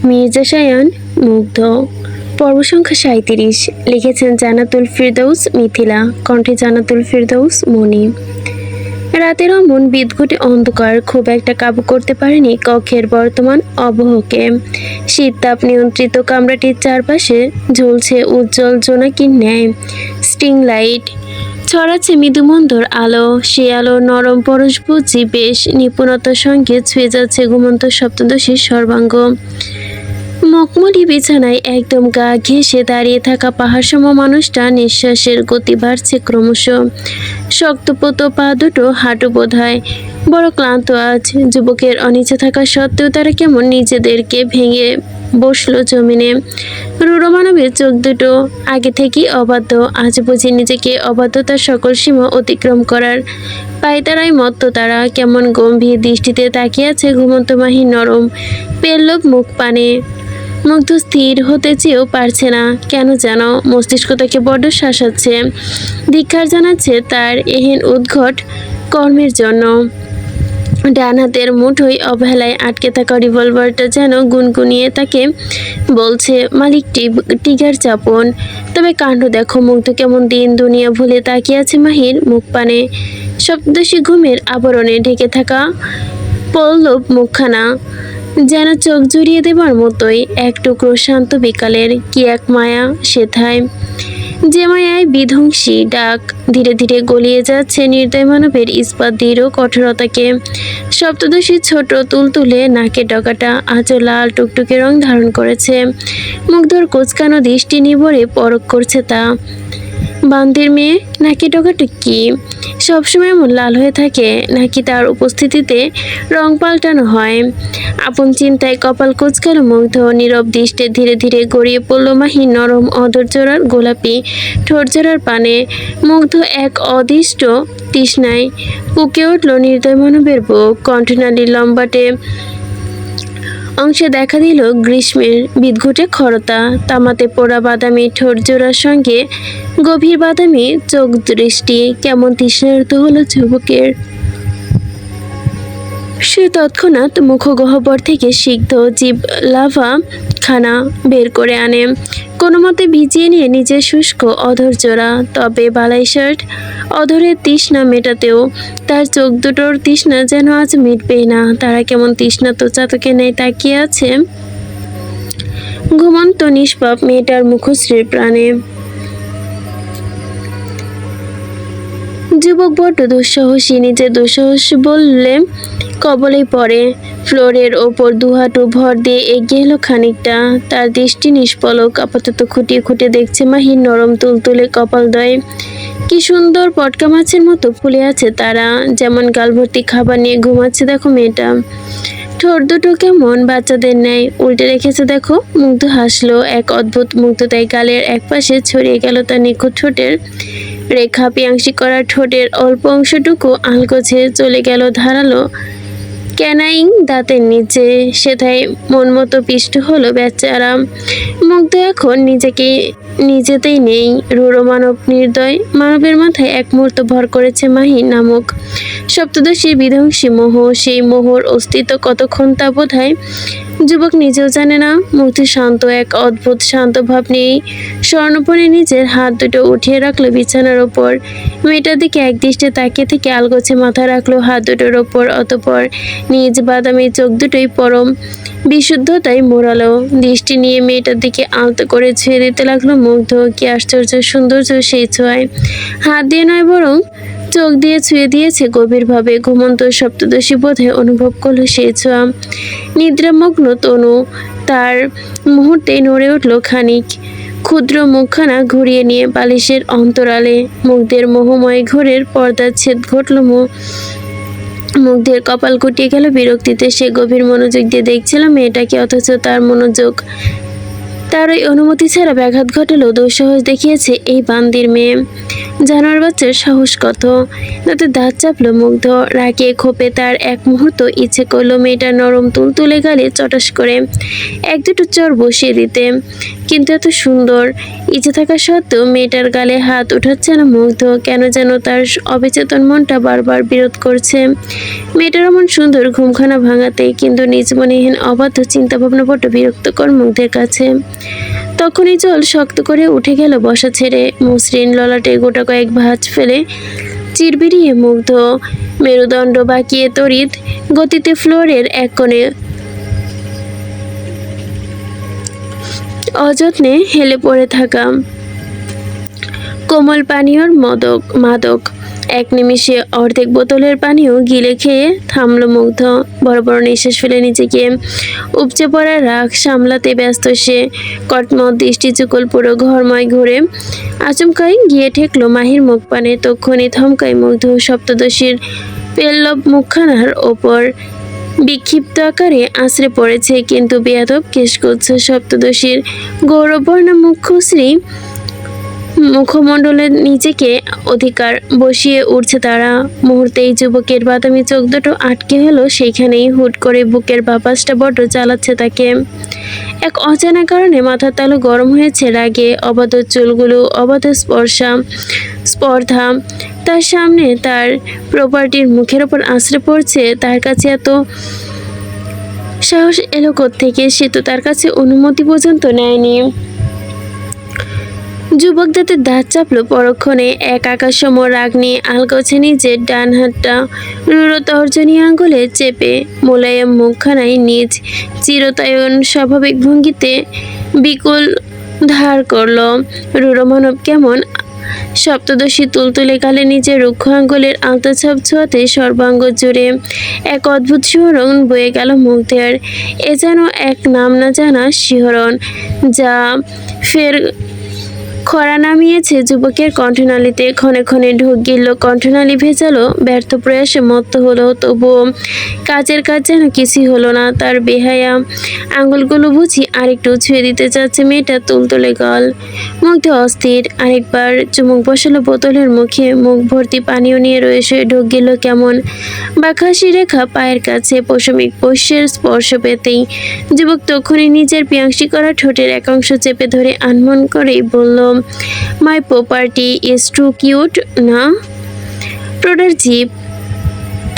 মির্জা শায়ান মুগ্ধ। পর্ব সংখ্যা ৩৭। লিখেছেন জান্নাতুল ফিরদৌস মিথিলা, কণ্ঠে জান্নাতুল ফিরদৌস মনি। রাতের অমন বিদঘুটে অন্ধকার খুব একটা কাবু করতে পারেনি কক্ষের বর্তমান আবহকে। শীততাপ নিয়ন্ত্রিত কামরাটির চারপাশে ঝুলছে উজ্জ্বল জোনাকির ন্যায় স্টিং লাইট, ছড়াচ্ছে মৃদুমন্দর আলো। সে আলো নরম পরশভুজি বেশ নিপুণতার সঙ্গে ছুঁয়ে যাচ্ছে ঘুমন্ত সপ্তদশীর সর্বাঙ্গ। মখমলি বিছানায় একদম গা ঘেঁষে দাঁড়িয়ে থাকা পাহাড়সম মানুষটা নিঃশ্বাসের গতি বাড়ছে ক্রমশ। শক্তপোত পা দুটো হাঁটু বোধহয় বড় ক্লান্ত আজ। যুবকের অনিচ্ছা থাকা সত্ত্বেও তারা কেমন নিজেদেরকে ভেঙে বসলো জমিনে। রূঢ় মানবের চোখ দুটো আগে থেকেই অবাধ্য, আজ বুঝি নিজেকে অবাধ্যতার সকল সীমা অতিক্রম করার পায়তারায় মত্ত। তারা কেমন গম্ভীর দৃষ্টিতে তাকিয়ে আছে ঘুমন্ত মাহির নরম পেল্লব মুখ পানে। মুগ্ধ স্থির হতে চেয়েও পারছে না, কেন যেন মস্তিষ্ক তাকে বড্ড শাসাচ্ছে, ধিক্কার জানাচ্ছে তার এহেন উদ্ভট কর্মের জন্য। ডান হাতের মুঠোয় অবহেলায় আটকে থাকা রিভলভারটা যেন গুনগুনিয়ে তাকে বলছে, মালিক টিগার চাপন। তবে কাণ্ড দেখো, মুগ্ধ কেমন দিন দুনিয়া ভুলে তাকিয়ে আছে মাহির মুখ পানে। সপ্তদশী ঘুমের আবরণে ঢেকে থাকা পল্লব মুখখানা যেন চোখ জুড়িয়ে দেবার মতোই এক টুকরো শান্ত বিকালের কি এক মায়া সেথায়, যে মায়ায় বিধ্বংসী ডাক ধীরে ধীরে গলিয়ে যাচ্ছে নির্দয় মানবের ইস্পাত দৃঢ় কঠোরতাকে। সপ্তদশী ছোট তুলতুলে নাকের ডগাটা আজও লাল টুকটুকে রং ধারণ করেছে। মুগ্ধর কোচকানো দৃষ্টি নিবরে পরখ করছে তা। বান্দির মেয়ে নাকি ডগাটা কি সবসময় এমন লাল হয়ে থাকে, নাকি তার উপস্থিতিতে রং পাল্টানো হয়? আপন চিন্তায় কপাল কোচকালো মুগ্ধ। নীরব দৃষ্টে ধীরে ধীরে গড়িয়ে পড়ল মাহির নরম অধৈর্যরার গোলাপি ঠোঁটজোড়ার পানে। মুগ্ধ এক অদৃষ্ট তৃষ্ণায় পুকে উঠল নির্দয় মানবের বুক। কণ্ঠনালীর লম্বাটে অংশে দেখা দিল গ্রীষ্মের বিদঘুটে খরতা। তামাতে পোড়া বাদামি ঠোঁট জোড়ার সঙ্গে গভীর বাদামি চোখ দৃষ্টি কেমন তৃষ্ণার্ত হলো যুবকের। সে তৎক্ষণাৎ মুখগহ্বর থেকে সিক্ত জিভ লাভা খানা বের করে আনে, কোনো মতে ভিজিয়ে নিয়ে নিজের শুষ্ক অধর জোড়া। তবে বালাই শার্ট অধরের তৃষ্ণা মেটাতেও তার চোখ দুটোর তৃষ্ণা যেন আজ মিটবেই না। তারা কেমন তৃষ্ণা তো চাতকে নেই তাকিয়ে আছে ঘুমন্ত নিষ্পাপ মেয়েটার মুখশ্রীর প্রাণে। যুবক বড্ড দুঃসাহসী, নিজের দুঃসাহস বললে কবলেই পড়ে। ফ্লোরের ওপর দুহাঁটু ভর দিয়ে এগিয়ে এলো খানিকটা। তার দৃষ্টি নিষ্পলক, আপাতত খুঁটিয়ে খুঁটিয়ে দেখছে মাহির নরম তুলতুলে কপালদ্বয়। কি সুন্দর পটকা মাছের মতো ফুলে আছে তারা, যেমন গালভর্তি খাবার নিয়ে ঘুমাচ্ছে দেখো মেয়েটা। ঠোঁট দুটো কেমন বাচ্চাদের ন্যায় উল্টে রেখেছে দেখো। মুগ্ধ হাসলো, এক অদ্ভুত মুগ্ধতায় গালের একপাশে ছড়িয়ে গেল তার নিখুঁত ঠোঁটের রেখা। পিয়াংশি করা ঠোঁটের অল্প অংশটুকু আলগোছে চলে গেল ধারালো ক্যানাইং দাঁতের নিচে। সেথায় মন মতো পিষ্ট হলো বেচারা। মুগ্ধ এখন নিজেতেই নেই। রূঢ় মানব নির্দয় মানবের মাথায় এক মুহূর্ত ভর করেছে মাহি নামক সপ্তদশীর বিধ্বংসী মোহ। সেই মোহর অস্তিত্ব কতক্ষণ তা বোধহয় যুবক নিজেও জানে না। মুগ্ধ শান্ত, এক অদ্ভুত শান্ত ভাব নিয়েই স্বর্ণপণে নিজের হাত দুটো উঠিয়ে রাখলো বিছানার ওপর। মেয়েটার দিকে এক দৃষ্টে তাকিয়ে থেকে আলগোছে মাথা রাখলো হাত দুটোর ওপর। অতঃপর নিজ বাদামি চোখ দুটোই পরম বিশুদ্ধতায় মোড়ালো। দৃষ্টি নিয়ে মেয়েটার দিকে আলতো করে ছুঁয়ে দিতে লাগলো মুগ্ধ। কি আশ্চর্য সৌন্দর্য সেই ছোঁয়ায়! হাত দিয়ে নয়, বরং চোখ দিয়ে ছুঁয়ে দিয়েছে গভীরভাবে। ঘুমন্ত সপ্তদশী বোধে অনুভব করলো সেই ছোঁয়া। নিদ্রামগ্ন তনু তার মুহূর্তে নড়ে উঠল খানিক। ক্ষুদ্র মুখখানা ঘুরিয়ে নিয়ে বালিশের অন্তরালে মুগ্ধের মোহময় ঘোরের পর্দার ছেদ ঘটল। মুগ্ধের কপাল গুটিয়ে গেল বিরক্তিতে। সে গভীর মনোযোগ দিয়ে দেখছিল মেয়েটাকে, অথচ তার মনোযোগ তার ওই অনুমতি ছাড়া ব্যাঘাত ঘটালো। দুঃসাহস দেখিয়েছে এই বান্দির মেয়ে। জানোয়ার বাচ্চার সাহস কত! তাতে দাঁত চাপলো মুগ্ধ। রাগে ক্ষোভে তার এক মুহূর্ত ইচ্ছে করলো মেয়েটার নরম তুলতুলে গালে চটাস করে এক দুটো চর বসিয়ে দিতে। কিন্তু এত সুন্দর ইচ্ছে থাকা সত্ত্বেও মেয়েটার গালে হাত উঠাচ্ছে না মুগ্ধ। কেন যেন তার অবচেতন মনটা বারবার বিরোধ করছে মেয়েটার এমন সুন্দর ঘুমখানা ভাঙাতে, কিন্তু নিজ মনেহীন অবাধ্য চিন্তা ভাবনা বড্ড বিরক্তকর মুগ্ধের কাছে। তখনই জল শক্ত করে উঠে গেল বসা ছেড়ে, মসৃণ ললাটে গোটা কয়েক ভাঁজ ফেলে চিরবিরিয়ে মুগ্ধ মেরুদণ্ড বাঁকিয়ে তড়িৎ গতিতে ফ্লোরের এক কোণে অযত্নে হেলে পড়ে থাকা কোমল পানীয়র মাদক এক নিমিষে অর্ধেক বোতলের পানিও গিলে খেয়ে থামলো মুগ্ধ। বড় বড় নিঃশ্বাস ফেলে নিজেকে উপচে পড়া রাগ সামলাতে ব্যস্ত সে। কটমট দৃষ্টি চুকল পুরো ঘরময় ঘুরে আচমকাই গিয়ে ঠেকলো মাহির মুখ পানে। তক্ষণি থমকায় মুগ্ধ সপ্তদশীর পেল্লব মুখখানার ওপর বিক্ষিপ্ত আকারে আছড়ে পড়েছে, কিন্তু বেয়াদব কেশগুচ্ছ সপ্তদশীর গৌরবর্ণ মুখ্যশ্রী মুখমণ্ডলের নিজেকে অধিকার বসিয়ে উঠছে তারা। মুহূর্তেই যুবকের বাদামি চোখ দুটো আটকে হলো সেইখানেই। হুট করে বুকের বাপাসটা বড্ড জ্বালাচ্ছে তাকে। এক অজানা কারণে মাথার তালু গরম হয়েছে রাগে। অবাধ চুলগুলো অবাধ স্পর্ধা তার সামনে তার প্রপার্টির মুখের ওপর আছড়ে পড়ছে। তার কাছে এত সাহস এলো কোত্থেকে? সে তো তার কাছে অনুমতি পর্যন্ত নেয়নি। যুবক দাঁতের দাঁত চাপলো পরক্ষণে। এক আকাশসম রাগ নিয়ে আলগোছে নিজের ডান হাতটা রুড়ো তর্জনী আঙ্গুলে চেপে মোলায়েম মুখখানায় নিজ চিরতায়ন স্বাভাবিক ভঙ্গিতে বিকুল ধার করল। রুড়ো মানব কেমন সপ্তদশী তুলতুলে গালে নিজের রুক্ষ আঙ্গুলের আলতা ছাপ ছোঁয়াতে সর্বাঙ্গ জুড়ে এক অদ্ভুত শিহরণ বয়ে গেল মুগ্ধের। এ যেন এক নাম না জানা শিহরণ, যা ফের খরা নামিয়েছে যুবকের কণ্ঠনালীতে। ক্ষণে ক্ষণে ঢোক গিলল কণ্ঠনালী ভেজালো। ব্যর্থ প্রয়াসে মত্ত হলো, তবুও কাজের কাজ যেন কিছুই হলো না তার। বেহায়া আঙুলগুলো বুঝি আরেকটু ছুঁয়ে দিতে চাচ্ছে মেয়েটা তুলতুলে গাল। মুগ্ধ অস্থির। আরেকবার চুমুক বসালো বোতলের মুখে। মুখ ভর্তি পানীয় নিয়ে রয়েছে। ঢোক গিলল কেমন বাঁকাশি রেখা পায়ের কাছে পশমিক পোষ্যের স্পর্শ পেতেই যুবক তখনই নিজের পিয়াংশি করা ঠোঁটের একাংশ চেপে ধরে আনমন করেই বলল, my property is too cute না? প্রোডার জিপ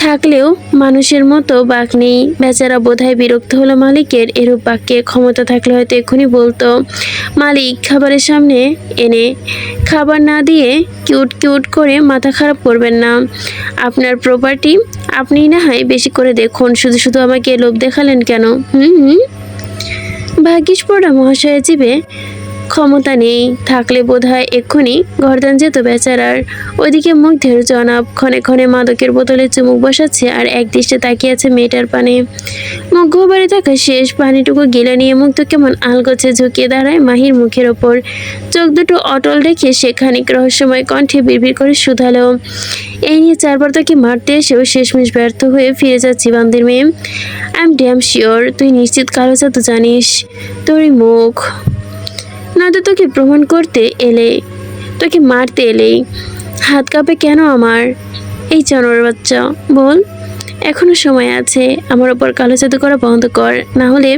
থাকলেও মানুষের মতো বাক নেই। বেচারা বোধহয় বিরক্ত হলো মালিকের এরূপ বাক্যে। ক্ষমতা থাকলে হয়তো এক্ষুনি বলতো, মালিক খাবারের সামনে এনে খাবার না দিয়ে কিউট কিউট করে মাথা খারাপ করবেন না। আপনার প্রপার্টি আপনিই না হয় বেশি করে দেখুন, শুধু শুধু আমাকে লোভ দেখালেন কেন? ভাগ্যিস পড়া মহাশয়ের জীবে ক্ষমতা নেই, থাকলে বোধহয় এক্ষুনি গর্দান যেত বেচারার। ওইদিকে মুগ্ধের জনাব ক্ষণে ক্ষণে মাদকের বোতলে চুমুক বসাচ্ছে আর এক দৃষ্টে তাকিয়ে আছে মেয়েটার পানে। মুখ ঘোবারে থাকা শেষ পানিটুকু গিলে নিয়ে মুগ্ধ কেমন আলগোছে ঝুঁকিয়ে দাঁড়ায় মাহির মুখের ওপর। চোখ দুটো অটল রেখে সে খানিক রহস্যময় কণ্ঠে বিড়বিড় করে শুধালো, এই নিয়ে চারবার তাকে মারতে এসেও শেষমেশ ব্যর্থ হয়ে ফিরে যাচ্ছি বান্দির মেয়ে। আই এম ড্যাম শিওর তুই নিশ্চিত কালো জাদু জানিস। তোরই মুখ, নয়তো তোকে প্রমাণ করতে এলে, তোকে মারতে এলেই হাত কাঁপে কেন আমার? এই জানোয়ার বাচ্চা, বল, এখনো সময় আছে। আমার ওপর কালো জাদু করা বন্ধ কর, না হলে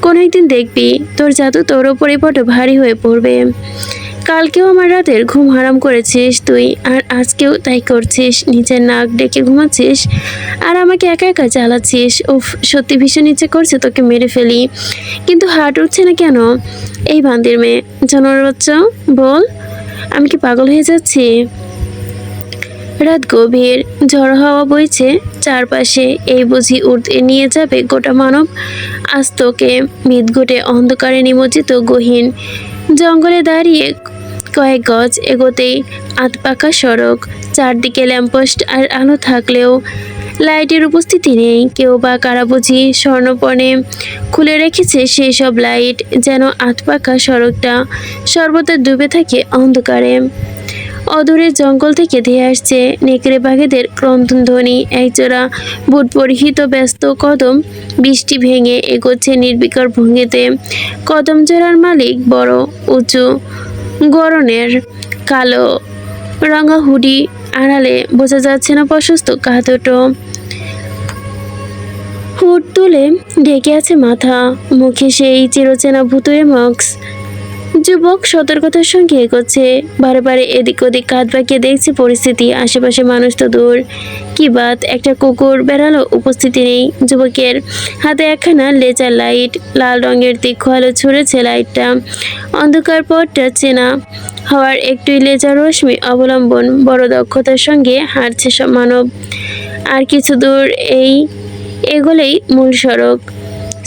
কোনো একদিন দেখবি তোর জাদু তোর ওপরে বড় ভারী হয়ে পড়বে। কালকেও আমার রাতের ঘুম হারাম করেছিস তুই, আর আজকেও তাই করছিস। নিজের নাক ডেকে ঘুমাচ্ছিস আর আমাকে একা একা জ্বালাচ্ছিস। উফ, সত্যি ভীষণ ইচ্ছে করছে তোকে মেরে ফেলি, কিন্তু হার্ট উঠছে না কেন? এই বান্দির মেয়ে, জানোয়ার বাচ্চা, বল, আমি কি পাগল হয়ে যাচ্ছি? রাত গভীর, ঝড় হাওয়া বইছে চারপাশে। এই বুঝি উড়তে নিয়ে যাবে গোটা মানব আস্তকে। মিদঘুটে অন্ধকারে নিমজ্জিত গহীন জঙ্গলে দাঁড়িয়ে কয়েক গজ এগোতেই আধপাকা সড়ক। চারদিকে ল্যাম্পপোস্ট আর আলো থাকলেও লাইটের উপস্থিতি নেই। কেউ বা কারা বুঝি স্বর্ণপণে খুলে রেখেছে সেই সব লাইট, যেন আধপাকা সড়কটা সর্বদা ডুবে থাকে অন্ধকারে। অদূরের জঙ্গল থেকে ধেয়ে আসছে নেকড়ে বাঘেদের ক্রন্দনধ্বনি। একজোড়া বুট পরিহিত ব্যস্ত কদম বৃষ্টি ভেঙে এগোচ্ছে নির্বিকার ভঙ্গিতে। কদম জোড়ার মালিক বড় উঁচু গড়নের, কালো রঙা হুডি আড়ালে বোঝা যাচ্ছে না প্রশস্ত গা দুটো। হুড তুলে ঢেকে আছে মাথা, মুখে সেই চিরচেনা ভুতুড়ে মাস্ক। যুবক সতর্কতার সঙ্গে এগোচ্ছে, বারে বারে এদিক ওদিক কাঁধ বাঁকিয়ে দেখছে পরিস্থিতি। আশেপাশে মানুষ তো দূর, কি বাত, একটা কুকুর বেড়ালো উপস্থিতি নেই। যুবকের হাতে একখানা লেজার লাইট, লাল রঙের তীক্ষ্ণ আলো ছুড়েছে লাইটটা। অন্ধকার পথটা চেনা হওয়ার একটুই লেজার রশ্মি অবলম্বন বড় দক্ষতার সঙ্গে হাঁটছে সব মানব। আর কিছু দূর এগোলেই মূল সড়ক।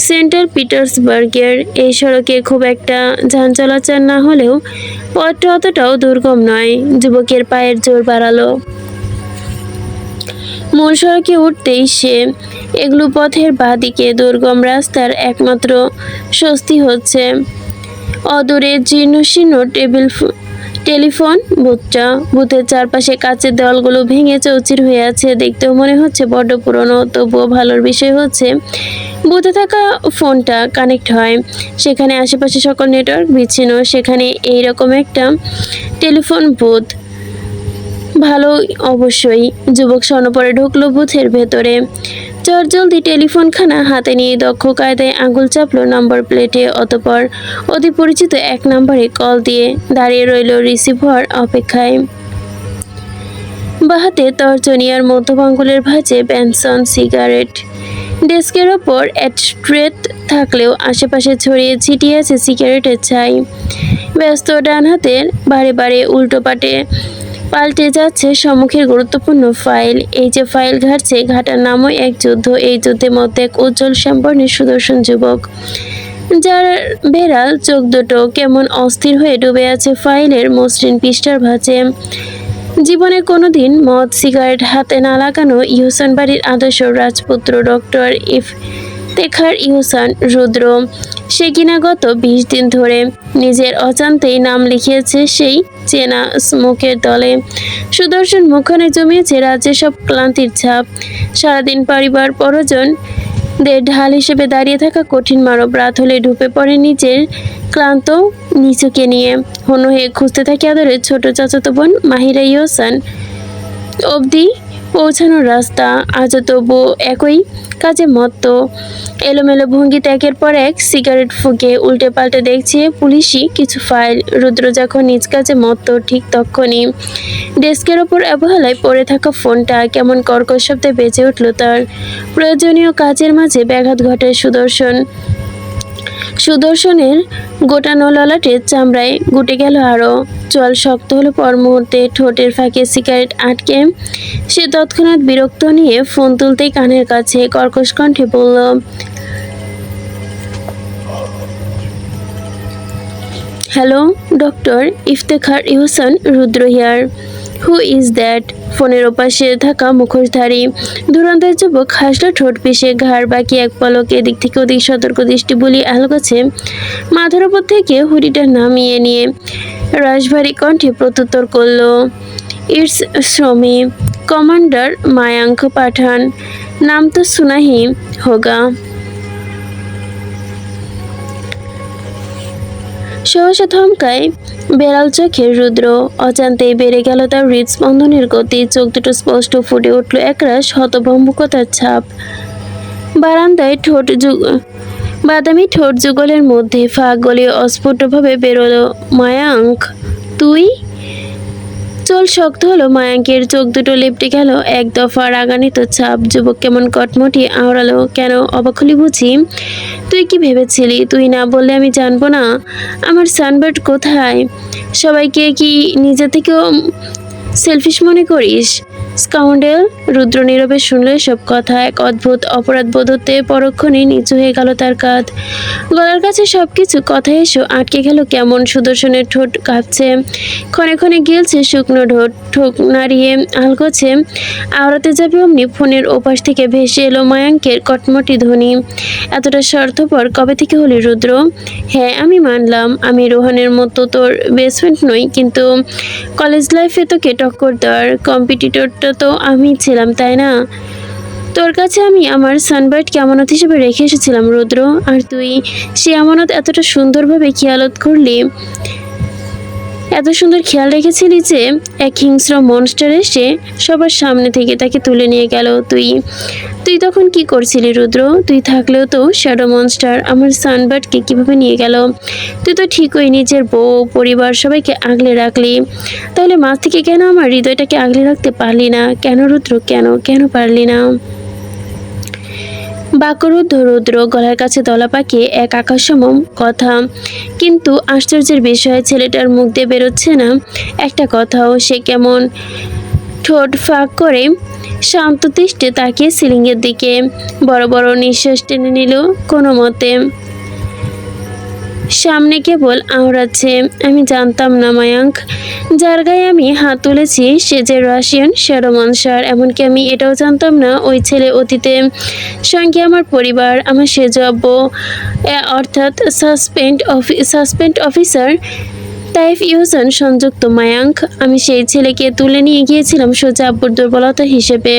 সেন্ট্রাল পিটার্সবার্গের এই সড়কে খুব একটা যান চলাচল না হলেও পথটা অতটাও দুর্গম নয়। যুবকের পায়ের জোর বাড়ালো। মূল সড়কে উঠতেই সে এগুলো পথের বাঁদিকে দুর্গম রাস্তার একমাত্র স্বস্তি হচ্ছে অদূরে জীর্ণশীর্ণ টেলিফোন বুথটা। বুথের চারপাশে কাচের দেওয়ালগুলো ভেঙে চৌচির হয়ে আছে। দেখতেও মনে হচ্ছে বড্ড পুরনো। তবুও ভালোর বিষয় হচ্ছে বুথে থাকা ফোনটা কানেক্ট হয়। সেখানে আশেপাশে সকল নেটওয়ার্ক বিচ্ছিন্ন। সেখানে এইরকম একটা টেলিফোন বুথ ভালো অবশ্যই। যুবক স্বর্ণপরে ঢুকলো বুথের ভেতরে। চটজলদি টেলিফোনখানা হাতে নিয়ে দক্ষ কায়দায় আঙুল চাপলো নম্বর প্লেটে। অতঃপর অতি পরিচিত এক নম্বরে কল দিয়ে দাঁড়িয়ে রইল রিসিভার অপেক্ষায়। বাহাতে তর্জনিয়ার মধ্যম আঙুলের ভাঁজে বেনসন সিগারেট। ডেস্কের ওপর অ্যাশট্রে থাকলেও আশেপাশে ছড়িয়ে ছিটিয়ে আছে সিগারেটের ছাই। ব্যস্ত ডান হাতের বারে বারে পাল্টে যাচ্ছে সম্মুখের গুরুত্বপূর্ণ ফাইল। এই যে ফাইল ঘাটছে, ঘাটার নামও এক যুদ্ধ। এই যুদ্ধের মধ্যে এক উজ্জ্বল শ্যামবর্ণের সুদর্শন যুবক, যার বেড়াল চোখ দুটো কেমন অস্থির হয়ে ডুবে আছে ফাইলের মসৃণ পৃষ্ঠার ভাঁজে। জীবনে কোনোদিন মদ সিগারেট হাতে না লাগানো ইহসান বাড়ির আদর্শ রাজপুত্র ডক্টর ইফতেখার ইহসান রুদ্র। সে কিনা গত 20 দিন ধরে নিজের অজান্তেই নাম লিখিয়েছে সেই চেনা স্মোকের দলে। সুদর্শন মুখখানে জমিয়েছে রাজ্যের সব ক্লান্তির ছাপ। সারাদিন পরিবার পরজন দের ঢাল হিসেবে দাঁড়িয়ে থাকা কঠিন মানব রাত হলে ঢুকে পড়ে নিজের ক্লান্ত নিচুকে নিয়ে। হন হয়ে খুঁজতে থাকে আদরের ছোট চাচাতো বোন মাহিরা ইহসান অবধি পৌঁছানোর রাস্তা। আজও তবু একই কাজে মত্ত। এলোমেলো ভঙ্গিতে একের পর এক সিগারেট ফুঁকে উল্টে পাল্টে দেখছে পুলিশি কিছু ফাইল। রুদ্র যখন নিজ কাজে মত্ত, ঠিক তখনই ডেস্কের ওপর অবহেলায় পড়ে থাকা ফোনটা কেমন কর্কশ শব্দে বেজে উঠল তার। প্রয়োজনীয় কাজের মাঝে ব্যাঘাত ঘটে সুদর্শনের গোটানো ললাটের চামড়ায় গুটে গেল আরও। চল শক্ত হলো পর মুহূর্তে। ঠোঁটের ফাঁকে সিগারেট আটকে সে তৎক্ষণাৎ বিরক্ত নিয়ে ফোন তুলতেই কানের কাছে কর্কশ কণ্ঠে বলল, hello, doctor Iftekhar Ihsan Rudra here. Who is that? ফোনের ওপাশে থাকা মুখোশধারী ধুরন্ধর যুবক হাসলো ঠোঁট পিষে। ঘাড় বাকি এক পলক এদিক থেকে ওদিক সতর্ক দৃষ্টি বুলিয়ে আলগোছে মাথার ওপর থেকে হুডিটা নামিয়ে নিয়ে রাশভারী কণ্ঠে প্রত্যুত্তর করল, ইটস শ্রমী, কমান্ডার মায়াঙ্ক পাঠান, নাম তো সুনাহি হোগা। সহসা থমকায় বেড়াল চোখের রুদ্র। অজান্তেই বেড়ে গেল তার হৃদস্পন্দনের গতি। চোখ দুটো স্পষ্ট ফুটে উঠল একরাশ হতভম্বকতার ছাপ। বারান্দায় বাদামি ঠোঁট যুগলের মধ্যে ফাঁক গলিয়ে অস্ফুটভাবে বেরোলো, মায়াঙ্ক তুই? চোল শক্ত হলো মায়াঙ্কের। চোখ দুটো লেপটে গেল এক দফা রাগান্বিত ছাপ। যুবক কেমন কটমটি আওড়ালো, কেন অবাক হলি বুঝি? তুই কি ভেবেছিলি তুই না বললে আমি জানবো না? আমার সানবার্ড কোথায়? সবাইকে কি নিজে থেকেও সেলফিশ মনে করিস? স্কাউন্ডেল! রুদ্র নীরবে শুনল এসব কথা। এক অদ্ভুত অপরাধ বোধতে পরক্ষণে নিচু হয়ে গেল তার কাঁধ। গলার কাছে সবকিছু কথা এসো আটকে গেল কেমন। সুদর্শনের ঠোঁট কাঁপছে, ক্ষণে ক্ষণে গিলছে শুকনো ঠোঁট নাড়িয়ে আলগোছে। আওড়াতে যাবে অমনি ফোনের ওপাশ থেকে ভেসে এলো মায়াঙ্কের কটমটি ধ্বনি, এতটা স্বার্থপর কবে থেকে হলি রুদ্র? হ্যাঁ, আমি মানলাম আমি রোহানের মতো তোর বেস্ট ফ্রেন্ড নই, কিন্তু কলেজ লাইফে তোকে টক্কর দেওয়ার কম্পিটিটরটা তো আমি ছিলাম, তাই না? তোর কাছে আমি আমার সানবার্ডকে আমানত হিসেবে রেখে এসেছিলাম রুদ্র, আর তুই সে আমানত এতটা সুন্দরভাবে খেয়ালত করলি। এত সুন্দর খেয়াল রেখেছিলি যে এক হিংস্র মনস্টার এসে সবার সামনে থেকে তাকে তুলে নিয়ে গেল। তুই তুই তখন কি করছিলি রুদ্র? তুই থাকলেও তো শ্যাডো মনস্টার আমার সানবার্ডকে কিভাবে নিয়ে গেল? তুই তো ঠিকই নিজের বউ পরিবার সবাইকে আগলে রাখলি, তাহলে মাঝ থেকে কেন আমার হৃদয়টাকে আগলে রাখতে পারলি না? কেন রুদ্র, কেন কেন পারলি না? বাকরুদ্ধ রুদ্র গলার কাছে দলা পাকিয়ে এক আকাশসম কথা, কিন্তু আশ্চর্যের বিষয় ছেলেটার মুখ দিয়ে বেরোচ্ছে না একটা কথাও। সে কেমন ঠোঁট ফাঁক করে শান্তদৃষ্টে তাকিয়ে সিলিংয়ের দিকে বড় বড় নিঃশ্বাস টেনে নিল কোনো মতে। সামনে কেবল আওড়াচ্ছে। আমি জানতাম না মায়াঙ্ক, যার গায়ে আমি হাত তুলেছি সে যে রাশিয়ান শ্যাডো মনস্টার। এমনকি আমি এটাও জানতাম না ওই ছেলে অতীতে সঙ্গে আমার পরিবার, আমার সেজ আব্য অর্থাৎ সাসপেন্ড অফিসার তাইফ ইউসান সংযুক্ত। মায়াঙ্ক, আমি সেই ছেলেকে তুলে নিয়ে গিয়েছিলাম সোজা আব্বুর দুর্বলতা হিসেবে।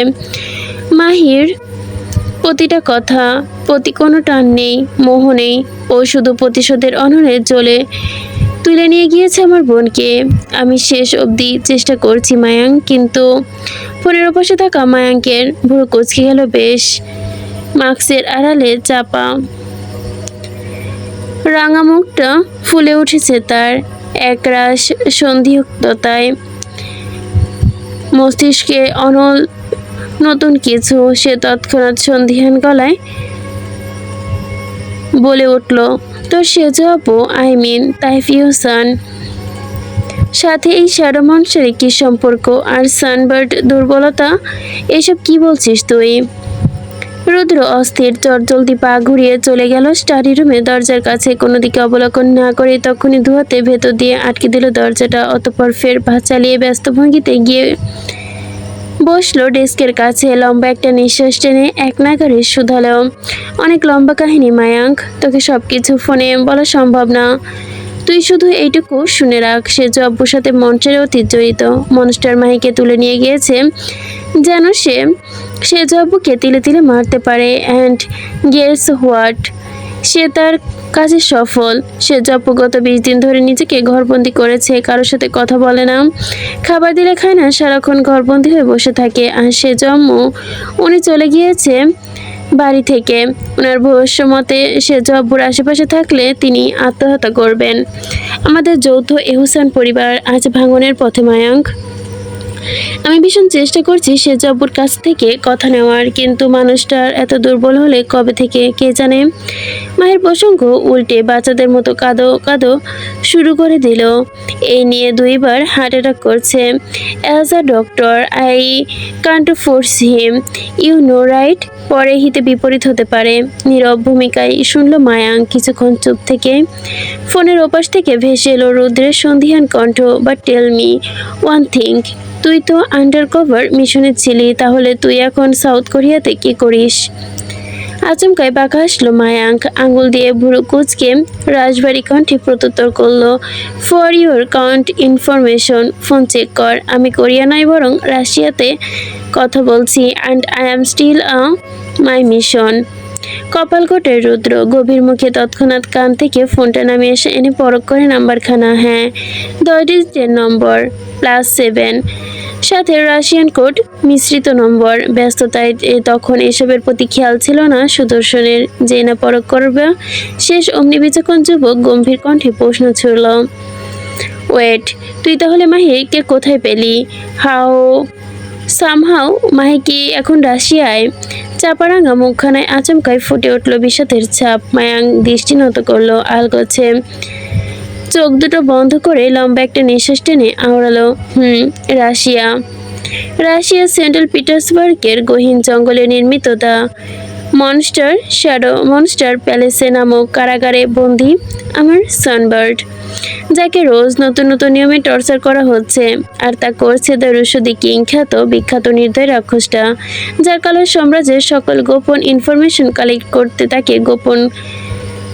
মাহির প্রতিটা কথা, প্রতি কোনো টান নেই, মোহ নেই, ও শুধু প্রতিশোধের অনলে জ্বলে তুলে নিয়ে গিয়েছে আমার বোনকে। আমি শেষ অবধি চেষ্টা করছি মায়াঙ্ক, কিন্তু ফোনের পাশে থাকা মায়াঙ্কের ভুরু কুঁচকে গেল বেশ। মাস্কের আড়ালে চাপা রাঙা মুখটা ফুলে উঠেছে তার একরাশ সন্দিগ্ধতায়। মস্তিষ্কে অনল নতুন কিছু। সে তৎক্ষণাৎ সন্ধিহান গলায় বলে উঠল, তোর সেজ আপু, আই মিন তাইফ ইউসান সাথে এই শ্যাডো মনস্টারের কি সম্পর্ক? আর সানবার্ড দুর্বলতা, এসব কি বলছিস তুই? রুদ্র অস্থির চটজলদি পা ঘুরিয়ে চলে গেল স্টাডি রুমে দরজার কাছে। কোনো দিকে অবলোকন না করে তখনই দুহাতে ভেতর দিয়ে আটকে দিল দরজাটা। অতঃপর ফের পা চালিয়ে ব্যস্ত ভঙ্গিতে গিয়ে বসলো ডেস্কের কাছে। লম্বা একটা নিঃশ্বাস টেনে এক নাগারে শুধালো, অনেক লম্বা কাহিনী মায়াঙ্ক, তোকে সব কিছু ফোনে বলা সম্ভব না। তুই শুধু এইটুকু শুনে রাখ, সে জব্বুর সাথে মনস্টারের অতীত জড়িত। মনস্টার মাহিকে তুলে নিয়ে গিয়েছে যেন সে জব্বুকে তিলে তিলে মারতে পারে। অ্যান্ড গেস হোয়াট, সে তার কাজে সফল। সে জব্বু গত 20 দিন ধরে নিজেকে ঘরবন্দি করেছে, কারোর সাথে কথা বলে না, খাবার দিলে খায় না, সারাক্ষণ ঘরবন্দি হয়ে বসে থাকে। আর সে জম্মু, উনি চলে গিয়েছে বাড়ি থেকে। ওনার ভবিষ্য মতে সে জব্বুর আশেপাশে থাকলে তিনি আত্মহত্যা করবেন। আমাদের যৌথ এহসান পরিবার আজ ভাঙনের পথে মায়াঙ্ক। আমি ভীষণ চেষ্টা করছি সে জব্বুর কাছ থেকে কথা নেওয়ার, কিন্তু মানুষটার এত দুর্বল হলে কবে থেকে কে জানে। মায়ের প্রসঙ্গ উল্টে বাচ্চাদের মতো কাঁদো কাঁদো শুরু করে দিল। এই নিয়ে 2বার হার্ট অ্যাটাক করছে। As a doctor I can't force him, you know right. পরে হিতে বিপরীত হতে পারে। নীরব ভূমিকায় শুনল মায়াঙ্ক কিছুক্ষণ চুপ থেকে। ফোনের ওপাশ থেকে ভেসে এলো রুদ্রের সন্ধিহান কণ্ঠ, but tell me one thing, তুই তো আন্ডারকভার মিশনে ছিলি, তাহলে তুই এখন সাউথ কোরিয়াতে কি করিস? আচমকায় বাঁকা আসলো মায়াঙ্ক, আঙুল দিয়ে ভুরু কুচকে রাজবাড়ি কণ্ঠে প্রত্যুত্তর করলো, for your count information, phone check কর। আমি কোরিয়া নয় বরং রাশিয়াতে কথা বলছি, and I am still my mission. কপাল কোটে রুদ্র গভীর মুখে তৎক্ষণাৎ কান থেকে ফোনটা নামিয়ে এসে এনে পরখ করে নাম্বারখানা। হ্যাঁ, 10 ডিজিটের নম্বর, +7, সাথে রাশিয়ান কোড মিশ্রিত নম্বর। ব্যস্ততায় তখন এসবের প্রতি খেয়াল ছিল না সুদর্শনের। যে না পরখ করবে শেষ অমনি বিচক্ষণ যুবক গম্ভীর কণ্ঠে প্রশ্ন ছুড়ল, ওয়েট, তুই তাহলে মাহিকে কোথায় পেলি? সামহাও মাহি কি এখন রাশিয়ায়? চাপারাঙা মুখখানায় আচমকায় ফুটে উঠল বিষাদের ছাপ। মায়াঙ্ক দৃষ্টি নত করলো আলগোছে। চোখ দুটো বন্ধ করে লম্বা একটা নিঃশ্বাস টেনে আওড়ালো, রাশিয়া সেন্ট্রাল পিটার্সবার্গের গহীন জঙ্গলে নির্মিত দ্য শ্যাডো মনস্টার প্যালেসে নামক কারাগারে বন্দি আমার সানবার্ড, যাকে রোজ নতুন নতুন নিয়মে টর্চার করা হচ্ছে। আর তা করছে দ্য রুশদি কিং বিখ্যাত নির্দয় রাক্ষসটা, যার কালো সাম্রাজ্যের সকল গোপন ইনফরমেশন কালেক্ট করতে তাকে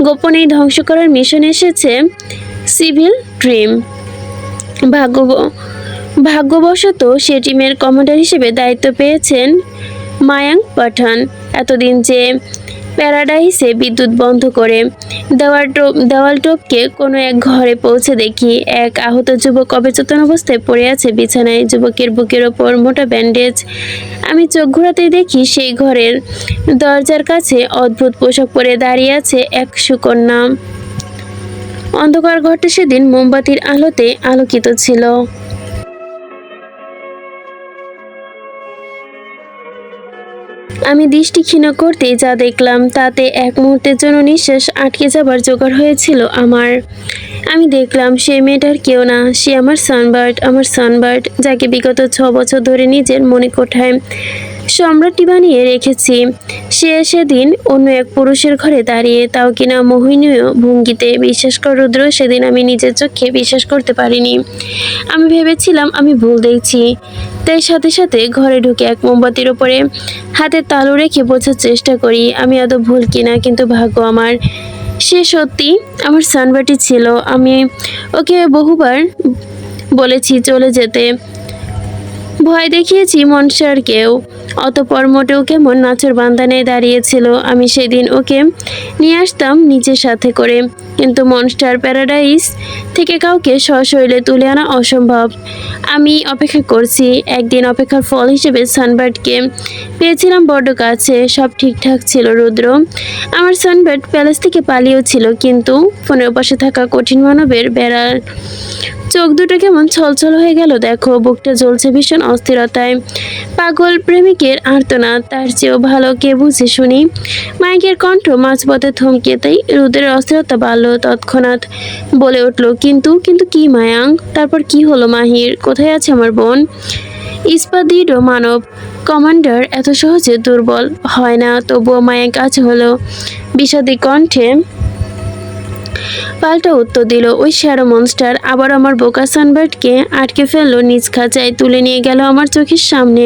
গোপনেই ধ্বংস করার মিশন এসেছে সিভিল ড্রিম। ভাগ্যবশত সে টিমের কমান্ডার হিসেবে দায়িত্ব পেয়েছেন মায়াঙ্ক পাঠান। এতদিন যে প্যারাডাইসে বিদ্যুৎ বন্ধ করে দেওয়াল টপকে কোনো এক ঘরে পৌঁছে দেখি এক আহত যুবক অচেতন অবস্থায় পড়ে আছে বিছানায়। যুবকের বুকের ওপর মোটা ব্যান্ডেজ। আমি চোখ ঘোরাতেই দেখি সেই ঘরের দরজার কাছে অদ্ভুত পোশাক পরে দাঁড়িয়ে আছে এক সুকন্যা। অন্ধকার ঘরটা সেদিন মোমবাতির আলোতে আলোকিত ছিল। আমি দৃষ্টি ক্ষীণ করতেই যা দেখলাম তাতে এক মুহূর্তের জন্য নিঃশ্বাস আটকে যাবার জোগাড় হয়েছিল আমার। আমি দেখলাম সেই মেয়েটার কেউ না, সে আমার সানবার্ড, যাকে বিগত 6 বছর ধরে নিজের মনে কোঠায় সম্রাটটি বানিয়ে রেখেছি। সে সেদিন অন্য এক পুরুষের ঘরে দাঁড়িয়ে, তাও কিনা মোহিনীয় ভঙ্গিতে। বিশ্বাস কর রুদ্র, সেদিন আমি নিজের চোখে বিশ্বাস করতে পারিনি। আমি ভেবেছিলাম আমি ভুল দেখছি, তাই সাথে সাথে ঘরে ঢুকে এক মোমবাতির ওপরে হাতের তালু রেখে বোঝার চেষ্টা করি আমি আদৌ ভুল কিনা। কিন্তু ভাগ্য আমার, সে সত্যি আমার সানবার্ডই ছিল। আমি ওকে বহুবার বলেছি চলে যেতে, ভয় দেখিয়েছি মনসারকেও, অতঃপর মোটেও কেমন নাচর বান্দানে দাঁড়িয়েছিল। আমি সেদিন ওকে নিয়ে আসতাম নিজের সাথে করে, কিন্তু মনস্টার প্যারাডাইস থেকে কাউকে সশরীরে তুলে আনা অসম্ভব। আমি অপেক্ষা করছি, একদিন অপেক্ষার ফল হিসেবে সানবার্ডকে পেয়েছিলাম বড্ড কাছে। সব ঠিকঠাক ছিল রুদ্র, আমার সানবার্ড প্যালেস থেকে পালিয়েও ছিল, কিন্তু ফোনের পাশে থাকা কঠিন মানবের বেড়ার চোখ দুটো কেমন ছলছল হয়ে গেল দেখো। বুকটা জ্বলছে ভীষণ অস্থিরতায়। পাগল প্রেমিকের আর্তনাদ, তার চেয়েও ভালো কে বুঝে শুনি। মাইকের কণ্ঠ মাঝপথে থমকে, তাই রুদ্রের অস্থিরতা বাড়ল। তৎক্ষণাৎ বলে উঠল, কিন্তু কিন্তু কি মায়াঙ্ক? তারপর কি হলো মাহির? কোথায় আছে আমার বোন? ইস্পাদিডো মানব কমান্ডার এত সহজে দুর্বল হয় না। তবুও মায়াঙ্ক আজ হলো বিষাদী কণ্ঠে পাল্টা উত্তর দিল, ওই শ্যাডো মনস্টার আবার আমার বোকা সানবার্ডকে আটকে ফেললো, নিজ খাঁচায় তুলে নিয়ে গেল আমার চোখের সামনে।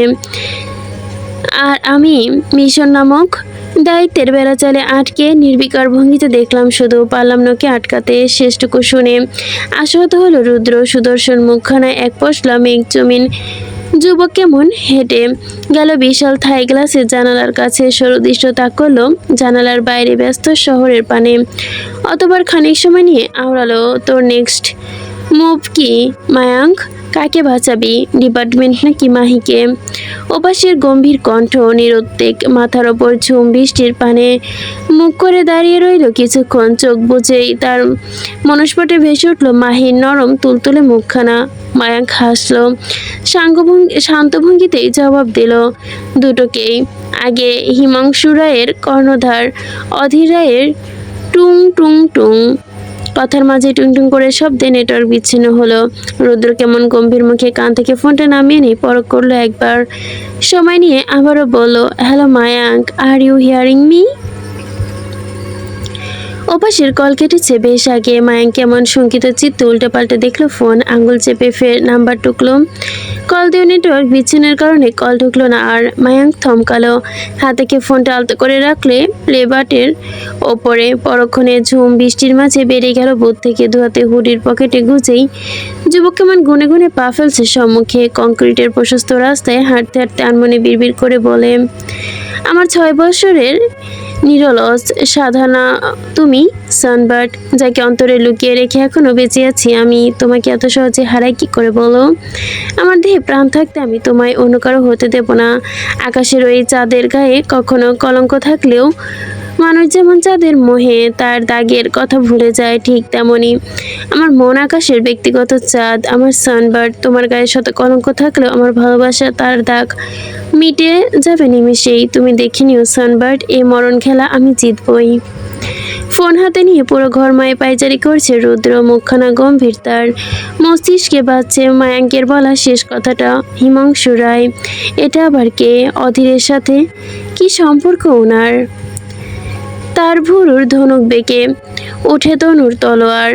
আর আমি মিশন নামক দায়িত্বের বেড়াচালে আটকে নির্বিকার ভঙ্গিতে দেখলাম, শুধু পারলাম নকে আটকাতে। শেষটুকু শুনে আশাহত হলো রুদ্র। সুদর্শন মুখখানায় এক পশলা মেঘ জমিন যুবক কেমন হেঁটে গেল বিশাল থাই গ্লাসের জানালার কাছে, সরুদৃষ্ট তাক করলো জানালার বাইরে ব্যস্ত শহরের পানে। অতবার খানিক সময় নিয়ে আওড়ালো, তোর নেক্সট মুভ কি মায়াঙ্ক? কাকে বাঁচাবি, ডিপার্টমেন্ট নাকি মাহিকে? ওপাশের গম্ভীর কণ্ঠ নিরুদ্বেগ, মাথার ওপর ঝুম বৃষ্টির পানে মুখ করে দাঁড়িয়ে রইল কিছুক্ষণ। চোখ বুঝেই তার মনস্পটে ভেসে উঠল মাহির নরম তুলতুলে মুখখানা। মায়াঙ্ক হাসলো, শান্ত ভঙ্গিতেই জবাব দিল, দুটোকেই। আগে হিমাংশু রায়ের কর্ণধার, অধীর রায়ের টুং টুং টুং। কথার মাঝে টুংটুং করে শব্দে নেটওয়ার্ক বিচ্ছিন্ন হলো। রুদ্র কেমন গম্ভীর মুখে কান থেকে ফোনটা নামিয়ে নিয়ে পরখ করলো একবার, সময় নিয়ে আবারও বলল, hello Mayank, are you hearing me? ওপাশের call কেটেছে বেশ আগে। মায়াঙ্ক কেমন শঙ্কিত চিত্তে উল্টে পাল্টে দেখলো ফোন, আঙুল চেপে ফের নাম্বার টুকলো। কল দিয়ে নেটওয়ার্ক বিচ্ছিন্নের কারণে কল ঢুকলো না আর। মায়াঙ্ক থমকালো, হাত থেকে ফোনটা আলতো করে রাখলে প্লে বাটের ওপরে। পরক্ষণে ঝুম বৃষ্টির মাঝে বেরিয়ে গেল বুথ থেকে। দুহাতে হুডির পকেটে গুজেই যুবক কেমন গুনে গুনে পা ফেলছে সম্মুখে কংক্রিটের প্রশস্ত রাস্তায় হাঁটতে হাঁটতে আনমনে বিড়বিড় করে বলে, আমার 6 বছরের নিরলস সাধনা তুমি সানবার্ড, যাকে অন্তরে লুকিয়ে রেখে এখনো বেঁচে আছি আমি। তোমাকে এত সহজে হারাই কি করে বলো? আমার দেহে প্রাণ থাকতে আমি তোমায় অন্য কারো হতে দেব না। আকাশের ওই চাঁদের গায়ে কখনো কলঙ্ক থাকলেও মানুষ যেমন চাঁদের মোহে তার দাগের কথা ভুলে যায়, ঠিক তেমনি আমার মন আকাশের ব্যক্তিগত চাঁদ। আমার সানবার্ড, তোমার গায়ে শত কলঙ্ক থাকলেও আমার ভালোবাসা তার দাগ মিটে যাবে নিমেষেই। তুমি দেখে নিও সানবার্ড, এই মরণ খেলা আমি জিতবই। ফোন হাতে নিয়ে পুরো ঘরময় পায়চারি করছে রুদ্র, মুখখানা গম্ভীর। তার মস্তিষ্কে বাজছে মায়াঙ্কের বলা শেষ কথাটা, হিমাংশু রায়। এটা আবার কে? অধীরের সাথে কি সম্পর্ক ওনার? তার ভুরুর ধনুক বেঁকে উঠে তনুর তলোয়ার।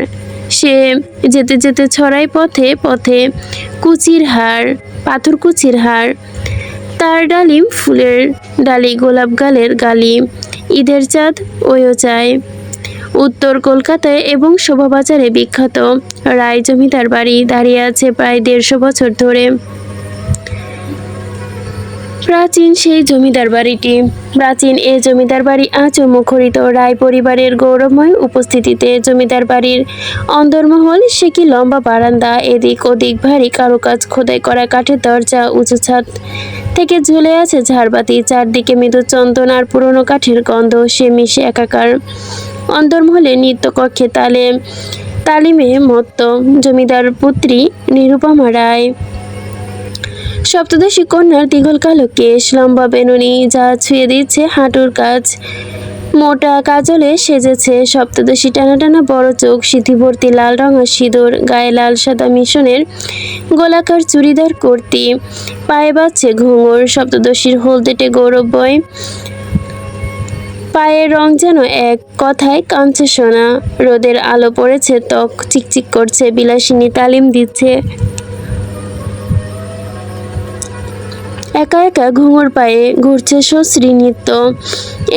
সে যেতে যেতে ছড়াই পথে পথে কুচির হার, পাথর কুচির হার। তার ডালিম ফুলের ডালি, গোলাপ গালের গালি। ঈদের চাঁদ ওইও চায়। উত্তর কলকাতায় এবং শোভাবাজারে বিখ্যাত রায় জমিদার বাড়ি দাঁড়িয়ে আছে প্রায় 150 বছর ধরে। প্রাচীন সেই জমিদার বাড়িটি। প্রাচীন এই জমিদার বাড়ি আজও মুখরিত রায় পরিবারের গৌরবময় উপস্থিতিতে। জমিদার বাড়ির অন্দরমহল, সে কি লম্বা বারান্দা, এদিক ওদিক ভারী কারুকাজ খোদাই করা কাঠের দরজা, উঁচু ছাদ থেকে ঝুলে আছে ঝাড়বাতি, চারদিকে মৃদু চন্দন আর পুরনো কাঠের গন্ধ, সে মিশে একাকার। অন্দরমহলে নৃত্যকক্ষে তালিমে মত্ত জমিদার পুত্রী নিরুপমা রায়। সপ্তদশী কন্যার দীঘল কালো কেশ, লম্বা বেনুনি যা ছুঁয়ে দিচ্ছে হাঁটুর কাছ, মোটা কাজলে সেজেছে সপ্তদশী, টানা টানা বড় চোখ, সিঁথিভর্তি লাল রঙের সিঁদুর, গায়ে লাল সাদা মিশনের গোলাকার চুড়িদার কুর্তি, পায়ে বাজছে ঘুঙুর। সপ্তদশীর হলদেটে গৌরব বয়, পায়ের রং যেন এক কথায় কাঞ্চে সোনা। রোদের আলো পড়েছে, ত্বক চিকচিক করছে, বিলাসিনী তালিম দিচ্ছে একা একা ঘুঙুর পায়ে, ঘুরছে সশ্রী নৃত্য।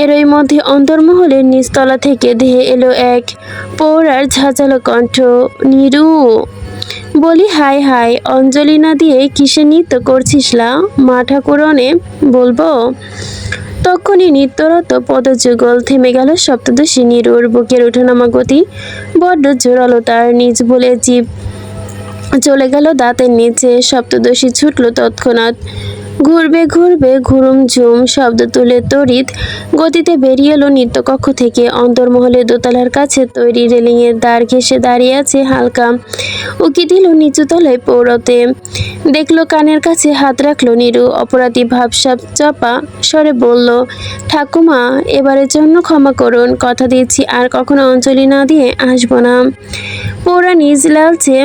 এরই মধ্যে অন্তর্মহলের নিচতলা থেকে ধেয়ে এলো এক পৌরার ঝাঁঝালো কণ্ঠ, নিরু। বলি হাই হাই, অঞ্জলি না দিয়ে কিসে নৃত্য করছিস লা? মা ঠাকুরনে বলবো। তখনই নৃত্যরত পদযুগল থেমে গেল সপ্তদশী। নিরুর বুকের ওঠানামা গতি বড্ড জোরালো, তার নিজ বলে জীব চলে গেল দাঁতের নিচে। সপ্তদশী ছুটল তৎক্ষণাৎ, ঘুরবে ঘুরবে ঘুরুম ঝুম শব্দ তুলে তড়িৎ গতিতে বেরিয়ে এলো নৃত্যকক্ষ থেকে। অন্তর্মহলে দোতলার কাছে তৈরি রেলিংয়ের দ্বার ঘেঁষে দাঁড়িয়ে আছে হালকা, উকি দিল নিচুতলায় পৌরতে। দেখলো কানের কাছে হাত রাখলো নিরু, অপরাধী ভাবসাব চাপা স্বরে বলল, ঠাকুমা এবারের জন্য ক্ষমা করুন, কথা দিচ্ছি আর কখনো অঞ্জলি না দিয়ে আসবো না। পৌরা নিজ লালচে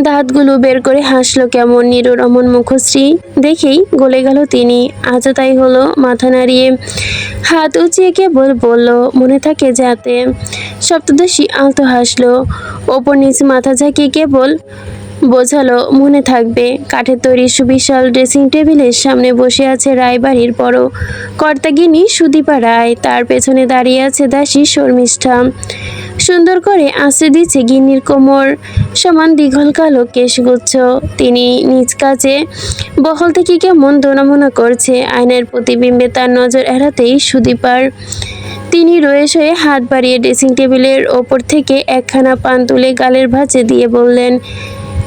দাঁতগুলো বের করে হাসলো কেমন। নিরুর অমন মুখশ্রী দেখেই গলে গেল তিনি। আজও তাই হলো, মাথা নাড়িয়ে হাত উঁচিয়ে কেবল বলল, মনে থাকে যাতে। সপ্তদশী আলতো হাসলো, ওপর নিচ মাথা ঝাঁকিয়ে কেবল বোঝালো, মনে থাকবে। কাঠের তৈরি সুবিশাল ড্রেসিং টেবিলের সামনে বসে আছে রায়বাড়ির বড় কর্তাগিনী সুদীপা রায়, তার পেছনে দাঁড়িয়ে আছে দাসী শর্মিষ্ঠা, সুন্দর করে আঁচড়ে দিচ্ছে গিন্নির কোমর সমান দীঘল কালো কেশগুচ্ছ। তিনি নিজ কাজে বহল থেকে কেমন দোনামোনা করছে, আয়নার প্রতিবিম্বে তার নজর এড়াতেই সুদীপার তিনি রয়ে শয়ে হাত বাড়িয়ে ড্রেসিং টেবিলের ওপর থেকে একখানা পান তুলে গালের ভাঁজে দিয়ে বললেন,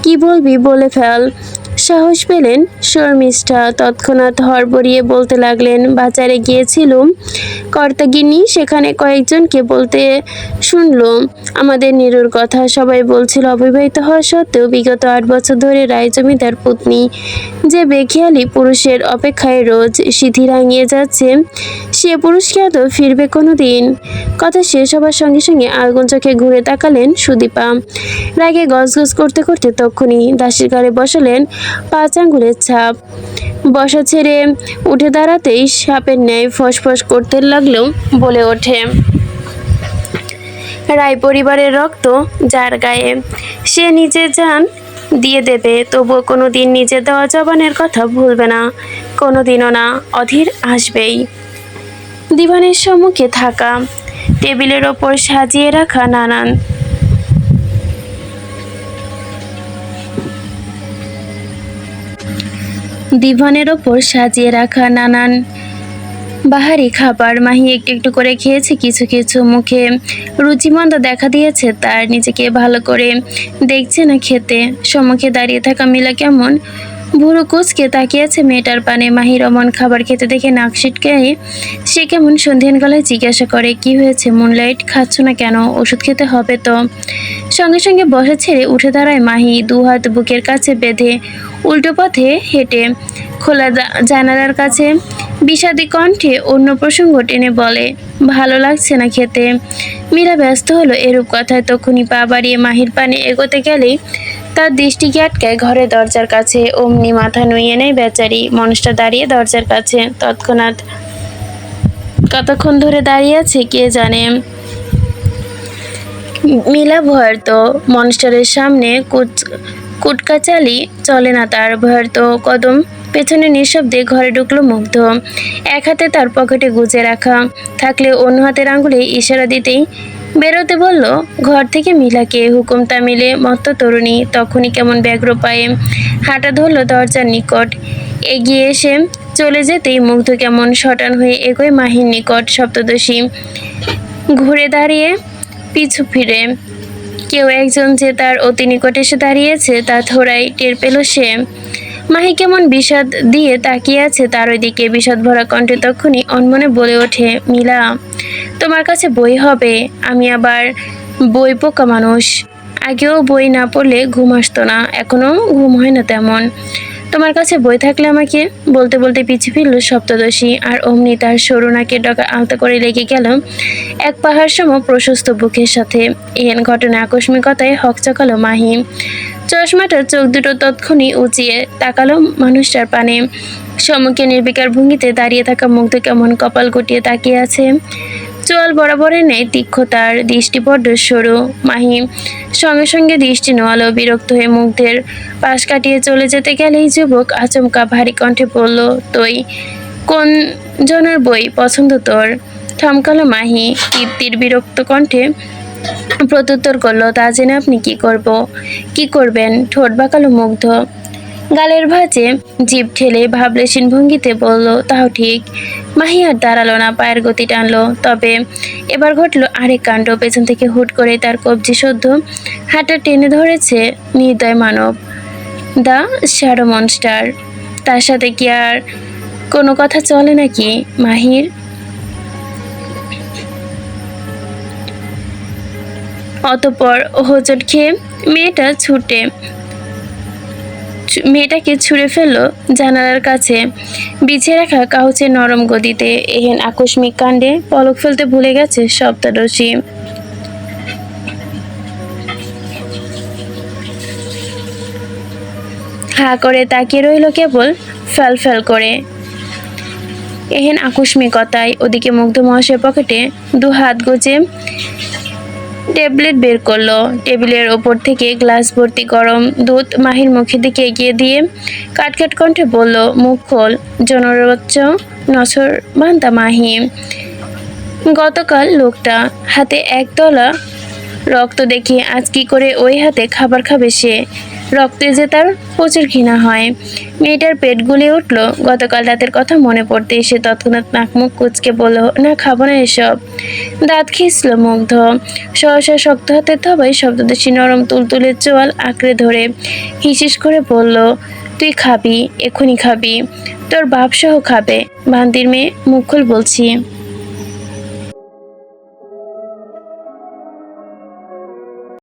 কি বলবি বলে ফেল। সাহস পেলেন শর্মিষ্ঠা, তৎক্ষণাৎ হড়বড়িয়ে বলতে লাগলেন, বাজারে গিয়েছিলুম কর্তাগিন্নি, সেখানে কয়েকজনকে বলতে শুনলুম আমাদের নিরুর কথা। সবাই বলছিল অবিবাহিত হওয়া সত্ত্বেও বিগত 8 বছর ধরে রায় জমিদার পত্নী যে বেখেয়ালি পুরুষের অপেক্ষায় রোজ সিঁথি রাঙিয়ে যাচ্ছে, সে পুরুষ কি আদৌ ফিরবে কোনো দিন? কথা শেষ হবার সঙ্গে সঙ্গে আগুন চোখে ঘুরে তাকালেন সুদীপা, রাগে গজগজ করতে করতে তক্ষুনি দাসীর ঘরে বসালেন 5 আঙ্গুলের ছাপ। বসা ছেড়ে উঠে দাঁড়াতেই সাপের ন্যায় ফসফস করতে লাগলেও বলে ওঠে, রায় পরিবারের রক্ত যার গায়ে, সে নিজে জান দিয়ে দেবে, তবুও কোনো দিন নিজে দেওয়া জবানের কথা ভুলবে না, কোনো দিনও না। অধীর আসবেই। দিবানের সম্মুখে থাকা টেবিলের ওপর সাজিয়ে রাখা নানান দিভানের ওপর সাজিয়ে রাখা নানান বাহারি খাবার মাহি একটু একটু করে খেয়েছে, কিছু কিছু মুখে রুচিমন্দ দেখা দিয়েছে তার, নিজেকে ভালো করে দেখছে না খেতে। সম্মুখে দাঁড়িয়ে থাকা মিলা কেমন ভুরু কুচকে তাকিয়েছে মেয়েটার পানে। মাহির অমন খাবার খেতে দেখে নাক সিটকে সে কেমন সন্ধিয়ান গলায় জিজ্ঞাসা করে, কি হয়েছে মুনলাইট, খাচ্ছ না কেন? ওষুধ খেতে হবে তো। সঙ্গে সঙ্গে বসা ছেড়ে উঠে দাঁড়ায় মাহি, 2 হাত বুকের কাছে বেঁধে উল্টো পথে হেঁটে খোলা জানালার কাছে বিষাদী কণ্ঠে অন্য প্রসঙ্গ টেনে বলে, ভালো লাগছে না খেতে। মীরা ব্যস্ত হলো এরূপ কথায়, তখনই পা বাড়িয়ে মাহির পানে এগোতে গেলেই তার দৃষ্টিকে আটকায় ঘরের দরজার কাছে। অমনি মাথা নুইয়ে নেয় বেচারি, মানুষটা দাঁড়িয়ে দরজার কাছে। তৎক্ষণাৎ কতক্ষণ ধরে দাঁড়িয়ে আছে কে জানে। মিলা ভয়ার্ত, মনস্টারের সামনে কুটকাচালি চলে না তার। ভয়ার্ত কদম পেছনে নিঃশব্দে ঘরে ঢুকলো মুগ্ধ, এক হাতে তার পকেটে গুজে রাখা থাকলে অন্য হাতের আঙুলে ইশারা দিতেই বেরোতে বলল ঘর থেকে। মিলাকে হুকুম তামিলে মত্ত তরুণী তখনই কেমন ব্যগ্র পায়ে হাঁটা ধরল দরজার নিকট। এগিয়ে এসে চলে যেতেই মুগ্ধ কেমন শটান হয়ে এগোয় মাহির নিকট। সপ্তদশী ঘুরে দাঁড়িয়ে পিছু ফিরে। কেউ একজন যে তার অতি নিকট এসে দাঁড়িয়েছে তা থোড়াই টের পেল সে। মাহি কেমন বিষাদ দিয়ে তাকিয়ে আছে তার ওইদিকে। বিষাদ ভরা কণ্ঠে তখনই অনমনে বলে ওঠে, মিলা, তোমার কাছে বই হবে? আমি আবার বই পোকা মানুষ। আগেও বই না পড়লে ঘুম আসতো না, এখনো ঘুম হয় না তেমন। তোমার কাছে বই থাকলে আমাকে। বলতে বলতে পিছু ফিরল সপ্তদশী। আর অমনি তার সরু নাকের ডগা আলতা করে লেগে গেল এক পাহাড় সম প্রশস্ত বুকের সাথে। এহেন ঘটনা আকস্মিকতায় হকচকালো মাহি। চশমাটার চোখ দুটো তৎক্ষণি উঁচিয়ে তাকালো মানুষটার পানে। সম্মুখে নির্বিকার ভঙ্গিতে দাঁড়িয়ে থাকা মুগ্ধ কেমন কপাল গুটিয়ে তাকিয়ে আছে। চোয়াল বরাবরের নেই তীক্ষ্ণ, তার দৃষ্টি বড্ড সরু। মাহি সঙ্গে সঙ্গে দৃষ্টি নোয়ালো। বিরক্ত হয়ে মুগ্ধের পাশ কাটিয়ে চলে যেতে গেলেই যুবক আচমকা ভারী কণ্ঠে বলল, তুই কোন জনের বই পছন্দ তোর? থমকালো মাহি। তৃপ্তির বিরক্ত কণ্ঠে প্রত্যুত্তর করলো, তা জেনে আপনি কি করবেন? ঠোঁট বাঁকালো মুগ্ধ। গালের ভাঁজে জিভ ঠেলে ভাবলেশীন ভঙ্গিতে বলল, তাও ঠিক। মাহি আর দাঁড়ালো না, পায়ের গতি টানলো। তবে এবার ঘটল আরেক কাণ্ড। পেছন থেকে হুট করে তার কবজি সদ্য হাঁটা টেনে ধরেছে নির্দয় মানব, দ্য শ্যাডো মনস্টার। তার সাথে কি আর কোনো কথা চলে নাকি মাহির? অতঃপর হোঁচট খেয়ে মেয়েটাকে ছুঁড়ে ফেললো জানালার কাছে বিছিয়ে রাখা কাউচের নরম গদিতে। এহেন আকস্মিক কাণ্ডে পলক ফেলতে ভুলে গেছে সপ্তদশী। হা করে তাকিয়ে রইল কেবল ফ্যাল করে। এহেন আকস্মিকতায় ওদিকে মুগ্ধ মহাশয়ের পকেটে দু হাত গুজে ট্যাবলেট বের করলো। টেবিলের ওপর থেকে গ্লাস ভর্তি গরম দুধ মাহির মুখের দিকে এগিয়ে দিয়ে কাটকাট কণ্ঠে বলল, মুখ খোল জনরচ্চ নছর বান্দা মাহি। গতকাল লোকটা হাতে একদলা রক্ত দেখে আজ কি করে ওই হাতে খাবার খাবে সে? রক্তে যে তার প্রচুর ঘৃণা হয়। মেয়েটার পেট গুলিয়ে উঠল গতকাল রাতের কথা মনে পড়তে। সে তৎক্ষণাৎ নাক মুখ কুচকে বলল, না, খাবো না এসব। দাঁত খিঁচল মুগ্ধ। সহসা শক্ত হাতের থাবায় সপ্তদশী নরম তুলতুলে চোয়াল আঁকড়ে ধরে হিসিস করে বলল, তুই খাবি, এক্ষুনি খাবি, তোর বাপ সহ খাবে। বান্দির মেয়ে, মুখ খোল বলছি।